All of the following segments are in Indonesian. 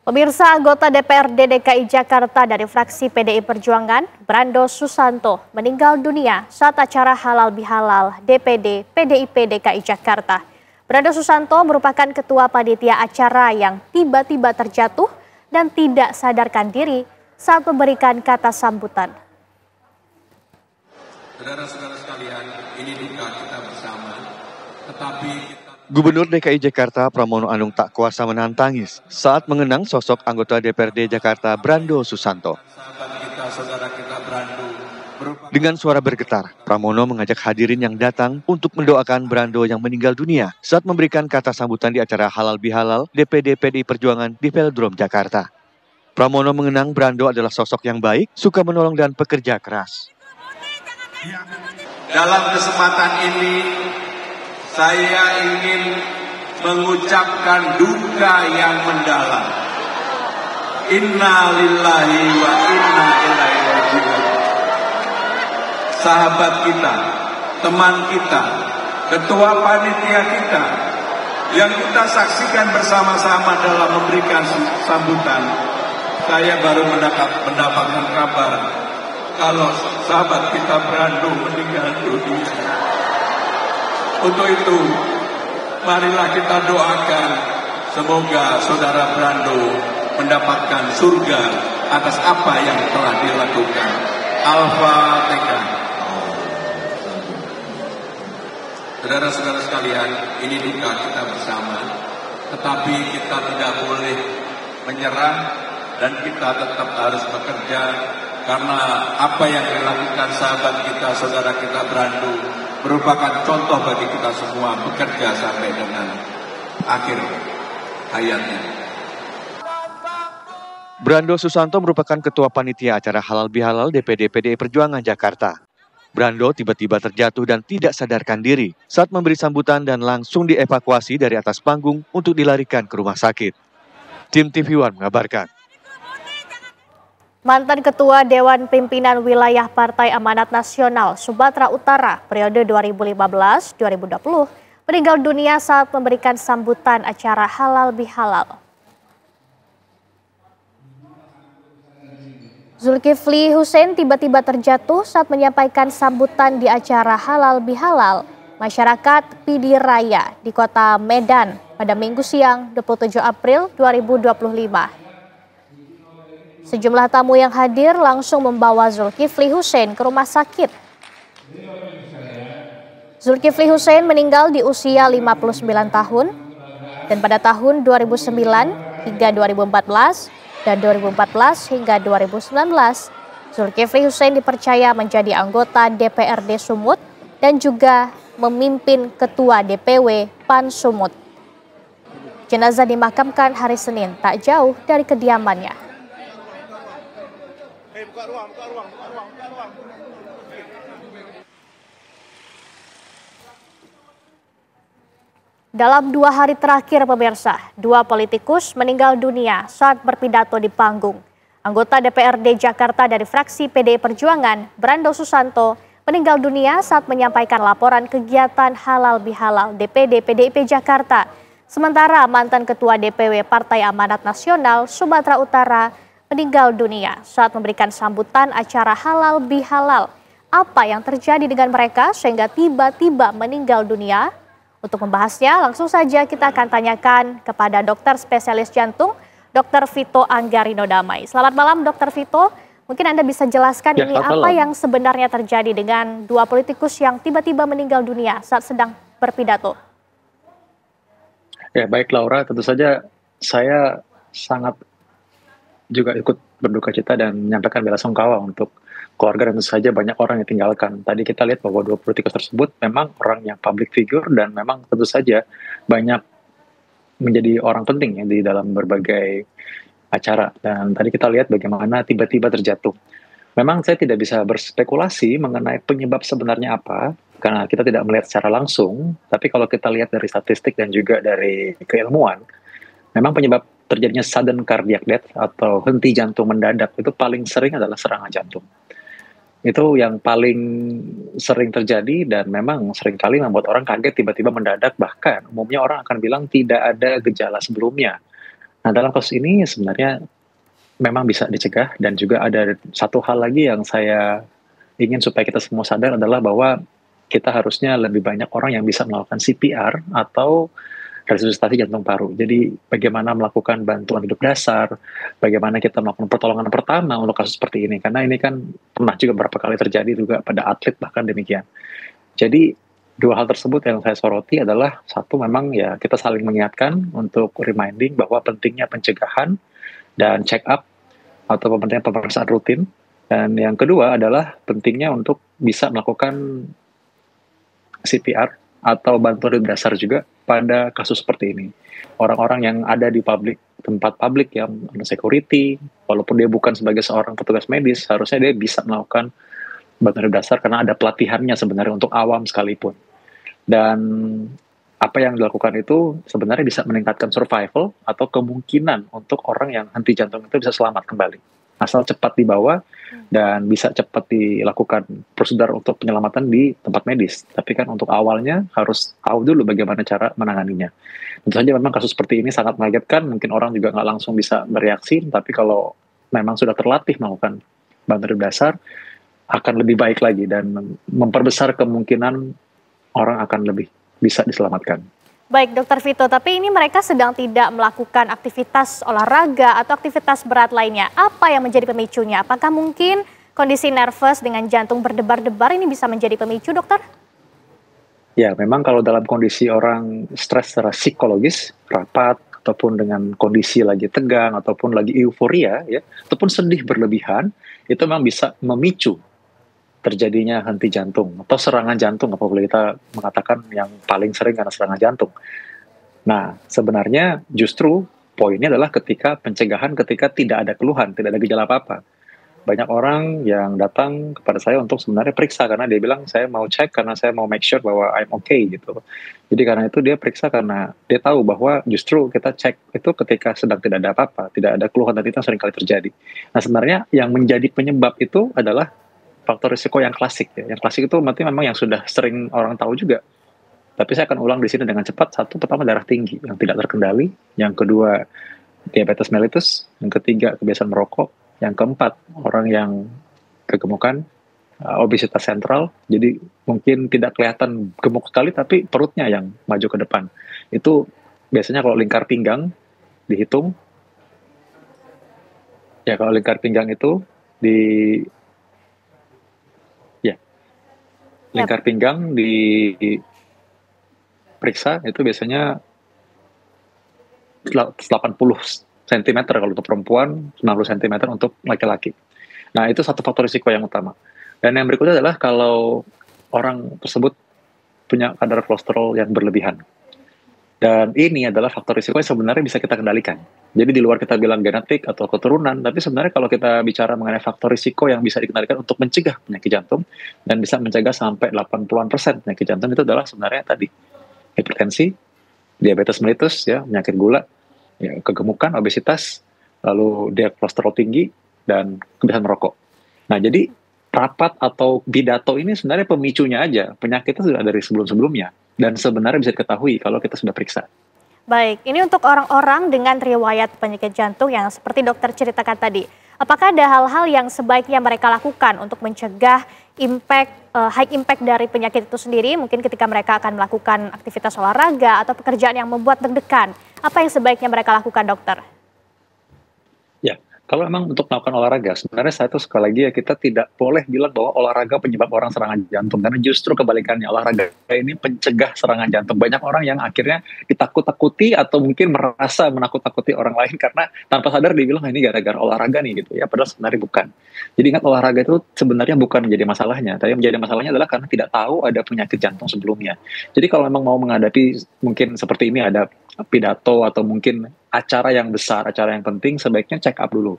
Pemirsa, anggota DPRD DKI Jakarta dari fraksi PDI Perjuangan, Brando Susanto, meninggal dunia saat acara halal bihalal DPD PDIP DKI Jakarta. Brando Susanto merupakan ketua panitia acara yang tiba-tiba terjatuh dan tidak sadarkan diri saat memberikan kata sambutan. Saudara-saudara sekalian, ini duka kita bersama, tetapi Gubernur DKI Jakarta Pramono Anung tak kuasa menahan tangis saat mengenang sosok anggota DPRD Jakarta Brando Susanto. Dengan suara bergetar, Pramono mengajak hadirin yang datang untuk mendoakan Brando yang meninggal dunia saat memberikan kata sambutan di acara halal bihalal DPD PDI Perjuangan di Velodrome Jakarta. Pramono mengenang Brando adalah sosok yang baik, suka menolong dan pekerja keras. Dalam kesempatan ini, saya ingin mengucapkan duka yang mendalam. Inna lillahi wa inna ilaihi raji'un. Sahabat kita, teman kita, ketua panitia kita, yang kita saksikan bersama-sama dalam memberikan sambutan, saya baru mendapatkan kabar kalau sahabat kita Brando meninggal dunia. Untuk itu, marilah kita doakan semoga saudara Brando mendapatkan surga atas apa yang telah dilakukan. Al-Fatihah. Saudara-saudara sekalian, ini duka kita bersama, tetapi kita tidak boleh menyerah dan kita tetap harus bekerja karena apa yang dilakukan sahabat kita, saudara kita Brando merupakan contoh bagi kita semua bekerja sampai dengan akhir hayatnya. Brando Susanto merupakan ketua panitia acara halal bihalal DPD PDI Perjuangan Jakarta. Brando tiba-tiba terjatuh dan tidak sadarkan diri saat memberi sambutan dan langsung dievakuasi dari atas panggung untuk dilarikan ke rumah sakit. Tim TV One mengabarkan. Mantan Ketua Dewan Pimpinan Wilayah Partai Amanat Nasional Sumatera Utara periode 2015-2020 meninggal dunia saat memberikan sambutan acara halal bihalal. Zulkifli Hussein tiba-tiba terjatuh saat menyampaikan sambutan di acara halal bihalal masyarakat Pidi Raya di kota Medan pada Minggu siang 27 April 2025. Sejumlah tamu yang hadir langsung membawa Zulkifli Hussein ke rumah sakit. Zulkifli Hussein meninggal di usia 59 tahun dan pada tahun 2009 hingga 2014 dan 2014 hingga 2019 Zulkifli Hussein dipercaya menjadi anggota DPRD Sumut dan juga memimpin ketua DPW PAN Sumut. Jenazah dimakamkan hari Senin tak jauh dari kediamannya. Dalam 2 hari terakhir pemirsa, 2 politikus meninggal dunia saat berpidato di panggung. Anggota DPRD Jakarta dari fraksi PDI Perjuangan, Brando Susanto, meninggal dunia saat menyampaikan laporan kegiatan halal bihalal DPD PDIP Jakarta. Sementara mantan Ketua DPW Partai Amanat Nasional Sumatera Utara meninggal dunia saat memberikan sambutan acara halal bihalal. Apa yang terjadi dengan mereka sehingga tiba-tiba meninggal dunia? Untuk membahasnya, langsung saja kita akan tanyakan kepada dokter spesialis jantung, Dr. Vito Anggarino Damai. Selamat malam, Dr. Vito. Mungkin Anda bisa jelaskan ini apa yang sebenarnya terjadi dengan 2 politikus yang tiba-tiba meninggal dunia saat sedang berpidato. Ya, baik Laura, tentu saja saya sangat juga ikut berduka cita dan menyampaikan bela sungkawa untuk keluarga dan tentu saja banyak orang yang tinggalkan. Tadi kita lihat bahwa 2 politikus tersebut memang orang yang public figure dan memang tentu saja banyak menjadi orang penting ya di dalam berbagai acara. Dan tadi kita lihat bagaimana tiba-tiba terjatuh. Memang saya tidak bisa berspekulasi mengenai penyebab sebenarnya apa, karena kita tidak melihat secara langsung. Tapi kalau kita lihat dari statistik dan juga dari keilmuan, memang penyebab terjadinya sudden cardiac death atau henti jantung mendadak itu paling sering adalah serangan jantung. Itu yang paling sering terjadi dan memang seringkali membuat orang kaget tiba-tiba mendadak, bahkan umumnya orang akan bilang tidak ada gejala sebelumnya. Nah, dalam kasus ini sebenarnya memang bisa dicegah, dan juga ada satu hal lagi yang saya ingin supaya kita semua sadar adalah bahwa kita harusnya lebih banyak orang yang bisa melakukan CPR atau resusitasi jantung paru. Jadi bagaimana melakukan bantuan hidup dasar, bagaimana kita melakukan pertolongan pertama untuk kasus seperti ini. Karena ini kan pernah juga beberapa kali terjadi juga pada atlet bahkan demikian. Jadi dua hal tersebut yang saya soroti adalah, satu, memang ya kita saling mengingatkan untuk reminding bahwa pentingnya pencegahan dan check up atau pentingnya pemeriksaan rutin. Dan yang kedua adalah pentingnya untuk bisa melakukan CPR atau bantuan hidup dasar juga pada kasus seperti ini. Orang-orang yang ada di tempat publik ya, security, walaupun dia bukan sebagai seorang petugas medis, harusnya dia bisa melakukan bantuan hidup dasar karena ada pelatihannya sebenarnya untuk awam sekalipun. Dan apa yang dilakukan itu sebenarnya bisa meningkatkan survival atau kemungkinan untuk orang yang henti jantung itu bisa selamat kembali. Asal cepat dibawa dan bisa cepat dilakukan prosedur untuk penyelamatan di tempat medis. Tapi kan untuk awalnya harus tahu dulu bagaimana cara menanganinya. Tentu saja memang kasus seperti ini sangat mengagetkan, mungkin orang juga nggak langsung bisa bereaksi, tapi kalau memang sudah terlatih melakukan bantuan dasar, akan lebih baik lagi dan memperbesar kemungkinan orang akan lebih bisa diselamatkan. Baik, Dokter Vito, tapi ini mereka sedang tidak melakukan aktivitas olahraga atau aktivitas berat lainnya. Apa yang menjadi pemicunya? Apakah mungkin kondisi nervous dengan jantung berdebar-debar ini bisa menjadi pemicu, dokter? Ya, memang kalau dalam kondisi orang stres secara psikologis, rapat, ataupun dengan kondisi lagi tegang, ataupun lagi euforia, ya, ataupun sedih berlebihan, itu memang bisa memicu terjadinya henti jantung atau serangan jantung, apabila kita mengatakan yang paling sering karena serangan jantung. Nah, sebenarnya justru poinnya adalah ketika pencegahan, ketika tidak ada keluhan, tidak ada gejala apa-apa. Banyak orang yang datang kepada saya untuk sebenarnya periksa karena dia bilang, saya mau cek karena saya mau make sure bahwa I'm okay gitu. Jadi karena itu dia periksa karena dia tahu bahwa justru kita cek itu ketika sedang tidak ada apa-apa, tidak ada keluhan, dan itu sering kali terjadi. Nah, sebenarnya yang menjadi penyebab itu adalah faktor risiko yang klasik ya. Yang klasik itu berarti memang yang sudah sering orang tahu juga. Tapi saya akan ulang di sini dengan cepat. Satu, pertama darah tinggi yang tidak terkendali. Yang kedua, diabetes mellitus. Yang ketiga, kebiasaan merokok. Yang keempat, orang yang kegemukan, obesitas sentral. Jadi mungkin tidak kelihatan gemuk sekali, tapi perutnya yang maju ke depan. Itu biasanya kalau lingkar pinggang dihitung. Ya, kalau lingkar pinggang itu lingkar pinggang diperiksa itu biasanya 80 cm kalau untuk perempuan, 90 cm untuk laki-laki. Nah, itu satu faktor risiko yang utama. Dan yang berikutnya adalah kalau orang tersebut punya kadar kolesterol yang berlebihan. Dan ini adalah faktor risiko yang sebenarnya bisa kita kendalikan. Jadi di luar kita bilang genetik atau keturunan, tapi sebenarnya kalau kita bicara mengenai faktor risiko yang bisa dikendalikan untuk mencegah penyakit jantung, dan bisa mencegah sampai 80% penyakit jantung, itu adalah sebenarnya tadi, hipertensi, diabetes mellitus, ya, penyakit gula, ya, kegemukan, obesitas, lalu dia kolesterol tinggi, dan kebiasaan merokok. Nah, jadi rapat atau pidato ini sebenarnya pemicunya aja. Penyakitnya sudah dari sebelum-sebelumnya. Dan sebenarnya bisa diketahui kalau kita sudah periksa. Baik, ini untuk orang-orang dengan riwayat penyakit jantung yang seperti dokter ceritakan tadi. Apakah ada hal-hal yang sebaiknya mereka lakukan untuk mencegah high impact dari penyakit itu sendiri? Mungkin ketika mereka akan melakukan aktivitas olahraga atau pekerjaan yang membuat deg-degan. Apa yang sebaiknya mereka lakukan, dokter? Ya, kalau memang untuk melakukan olahraga, sebenarnya saya tuh sekali lagi ya, kita tidak boleh bilang bahwa olahraga penyebab orang serangan jantung, karena justru kebalikannya, olahraga ini pencegah serangan jantung. Banyak orang yang akhirnya ditakut-takuti atau mungkin merasa menakut-takuti orang lain karena tanpa sadar dia bilang, ini gara-gara olahraga nih gitu ya, padahal sebenarnya bukan. Jadi ingat, olahraga itu sebenarnya bukan menjadi masalahnya, tapi menjadi masalahnya adalah karena tidak tahu ada penyakit jantung sebelumnya. Jadi kalau memang mau menghadapi mungkin seperti ini, ada pidato atau mungkin acara yang besar, acara yang penting, sebaiknya check up dulu.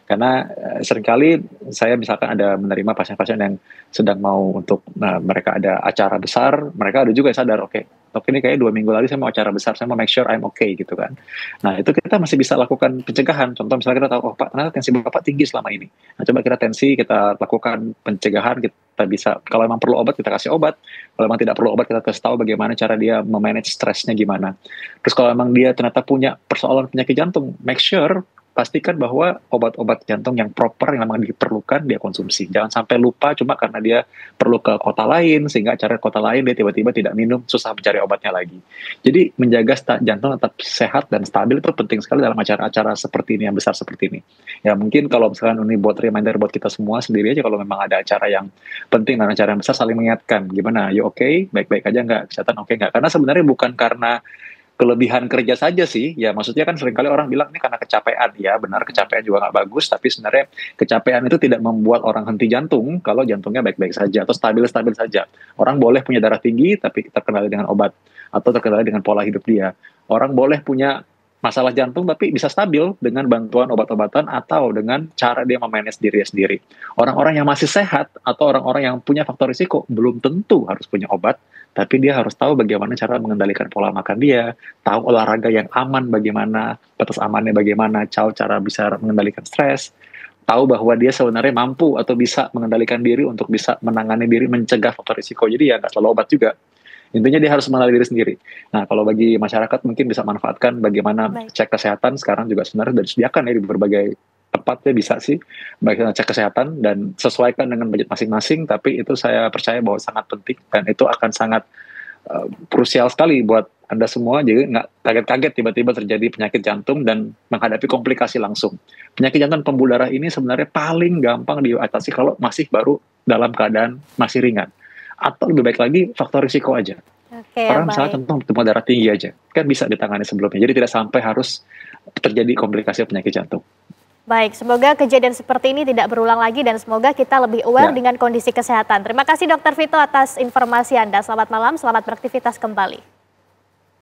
Karena seringkali saya misalkan ada menerima pasien-pasien yang sedang mau untuk mereka ada acara besar, mereka ada juga yang sadar, oke, Tapi ini kayak 2 minggu lagi saya mau acara besar, saya mau make sure I'm okay gitu kan. Nah itu kita masih bisa lakukan pencegahan. Contoh misalnya kita tahu, oh Pak, ternyata tensi Bapak tinggi selama ini. Nah coba kita lakukan pencegahan, kita bisa, kalau memang perlu obat kita kasih obat, kalau memang tidak perlu obat kita kasih tahu bagaimana cara dia memanage stresnya gimana. Terus kalau memang dia ternyata punya persoalan penyakit jantung, make sure pastikan bahwa obat-obat jantung yang proper yang memang diperlukan dia konsumsi. Jangan sampai lupa cuma karena dia perlu ke kota lain, sehingga acara kota lain dia tiba-tiba tidak minum, susah mencari obatnya lagi. Jadi menjaga jantung tetap sehat dan stabil itu penting sekali dalam acara-acara seperti ini, yang besar seperti ini. Ya mungkin kalau misalkan ini buat reminder buat kita semua sendiri aja, kalau memang ada acara yang penting dan acara yang besar, saling mengingatkan. Gimana, you okay? Baik-baik aja nggak? Kesehatan oke nggak? Karena sebenarnya bukan karena kelebihan kerja saja sih, ya maksudnya kan seringkali orang bilang ini karena kecapean, ya benar kecapean juga nggak bagus, tapi sebenarnya kecapean itu tidak membuat orang henti jantung kalau jantungnya baik-baik saja atau stabil-stabil saja. Orang boleh punya darah tinggi tapi terkendali dengan obat atau terkendali dengan pola hidup dia. Orang boleh punya masalah jantung tapi bisa stabil dengan bantuan obat-obatan atau dengan cara dia memanage dirinya sendiri. Orang-orang yang masih sehat atau orang-orang yang punya faktor risiko belum tentu harus punya obat, tapi dia harus tahu bagaimana cara mengendalikan pola makan dia, tahu olahraga yang aman bagaimana, batas amannya bagaimana, tahu cara bisa mengendalikan stres, tahu bahwa dia sebenarnya mampu atau bisa mengendalikan diri untuk bisa menangani diri, mencegah faktor risiko. Jadi ya nggak selalu obat juga. Intinya dia harus mengenali diri sendiri. Nah, kalau bagi masyarakat mungkin bisa manfaatkan bagaimana cek kesehatan sekarang juga sebenarnya sudah disediakan ya di berbagai tempatnya bisa sih bagaimana cek kesehatan dan sesuaikan dengan budget masing-masing, tapi itu saya percaya bahwa sangat penting dan itu akan sangat krusial sekali buat Anda semua, jadi nggak kaget-kaget tiba-tiba terjadi penyakit jantung dan menghadapi komplikasi langsung. Penyakit jantung pembuluh darah ini sebenarnya paling gampang diatasi kalau masih baru dalam keadaan masih ringan. Atau lebih baik lagi faktor risiko aja. Orang misalnya contoh demam darah tinggi aja, kan bisa ditangani sebelumnya. Jadi tidak sampai harus terjadi komplikasi penyakit jantung. Baik, semoga kejadian seperti ini tidak berulang lagi dan semoga kita lebih aware dengan kondisi kesehatan. Terima kasih Dr. Vito atas informasi Anda. Selamat malam, selamat beraktivitas kembali.